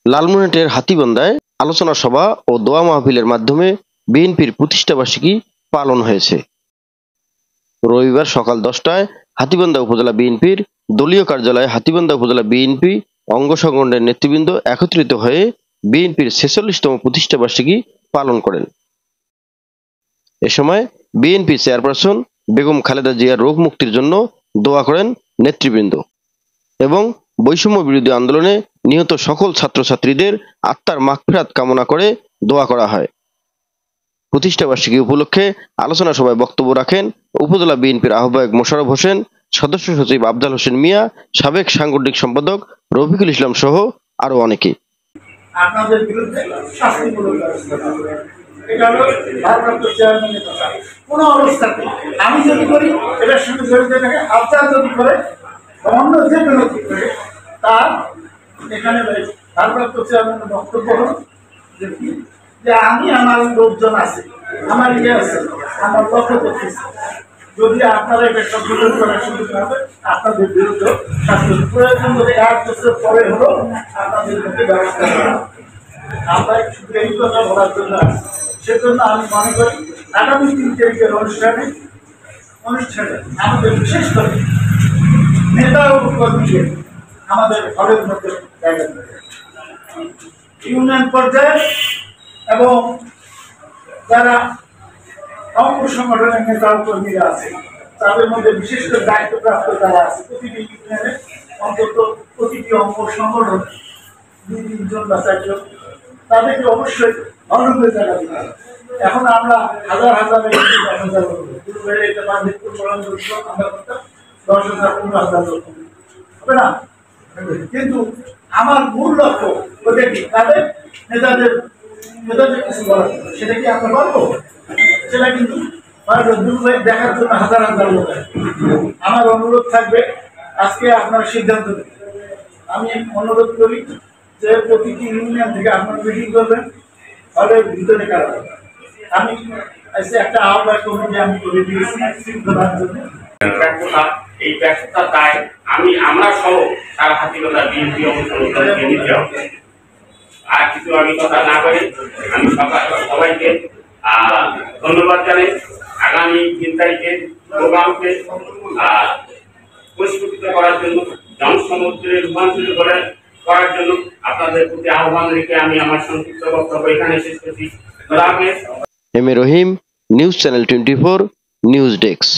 লালমনিরহাটের হাতীবান্ধায় আলোচনা সভা ও দোয়া মাহফিলের মাধ্যমে বিএনপির প্রতিষ্ঠাবার্ষিকী পালন হয়েছে। রবিবার সকাল 10টায় হাতীবান্ধা উপজেলা বিএনপির দলীয় কার্যালয়ে হাতীবান্ধা উপজেলা বিএনপি অঙ্গ সংগঠনের নেতৃবৃন্দ একত্রিত হয়ে বিএনপির 46তম প্রতিষ্ঠাবার্ষিকী পালন করেন। এ সময় বিএনপি চেয়ারপারসন বেগম খালেদা জিয়ার রোগ মুক্তির জন্য দোয়া করেন নেতৃবৃন্দ এবং বৈষম্য বিরোধী আন্দোলনে নিহত সকল ছাত্রছাত্রীদের আত্মার মাগফিরাত কামনা করে দোয়া করা হয়। প্রতিষ্ঠাবার্ষিকী উপলক্ষে আলোচনা সভায় বক্তব্য রাখেন উপজেলা বিএনপির আহ্বায়ক মোশাররফ হোসেন, সদস্য সচিব আফজাল হোসেন মিয়া, সাবেক সাংগঠনিক সম্পাদক রফিকুল ইসলাম সহ আরো অনেকে। আপনাদের বিরুদ্ধে শাস্তিমূলক ব্যবস্থা নেওয়া। এটা হলো ভারপ্রাপ্ত চেয়ারম্যানের কথা। কোনো অবস্থাতে আমি যদি করি এটার সঙ্গে জড়িত থাকে, আফজাল যদি করে, অন্য যে কোনো করে, তার এখানে ভারপ্রাপ্ত চেয়ারম্যানের বক্তব্য হল যে আমি আমার লোকজন আছে, আমার ইয়ে আছে, আমার লক্ষ্য করতেছি, যদি আপনারা এটা সংশোধন করার সুযোগ না হবে আপনাদের বিরুদ্ধে শাস্তি প্রয়োজন যদি 1 বছর পরে হলো আপনাদের মধ্যে ব্যবস্থা করা। আমরা শুধু এই কথা বলার জন্য আসছি। সেজন্য আমি মনে করি আগামী 3 তারিখের অনুষ্ঠানে আমাদের বিশেষ করে নেতা ও কর্মীদের আমাদের হলের মধ্যে জায়গা দেবে। ইউনিয়ন পর্যায়ে এবং যারা অঙ্গ সংগঠনের নেতা ও কর্মীরা আছে তাদের মধ্যে বিশেষ করে দায়িত্বপ্রাপ্ত যারা আছে প্রতিটি ইউনিয়নে অন্তত প্রতিটি অঙ্গ সংগঠন 2-3 জন বা 4 জন তাদেরকে অবশ্যই অনুরোধ জায়গা দিতে হবে। এখন আমরা হাজার এটা আমরা করতাম 10,000 15,000 লোক হবে না, কিন্তু আমার মূল লক্ষ্য ওদের কি তাদের নেতাদের কিছু বলা, সেটা কি আমরা পারবো? সেটা কিন্তু দেখার জন্য হাজার লোক। আমার অনুরোধ থাকবে আজকে আপনার সিদ্ধান্ত নেবেন। আমি অনুরোধ করি যে প্রতিটি ইউনিয়ন থেকে আপনারা মিটিং করবেন, হলের ভিতরে কারা আমি একটা আহ্বায়ক কমিটি আমি করে দিয়েছি শৃঙ্খলার জন্য। এই ব্যস্ততা তাই আমরা সহ সারা হাতীবান্ধা বিএনপি অবস্থানকে নিতে হবে। আর কিছু আমি কথা না করে আমি সবাইকে ধন্যবাদ জানাই। আগামী 3 তারিখের প্রোগ্রামকে পরিস্ফুটিত করার জন্য, জনসমুদ্রে রূপান্তরিত করার জন্য আপনাদের প্রতি আহ্বান রেখে আমি আমার সংক্ষিপ্ত বক্তব্য এখানে শেষ করছি। M A Rahim, news channel 24, news desk.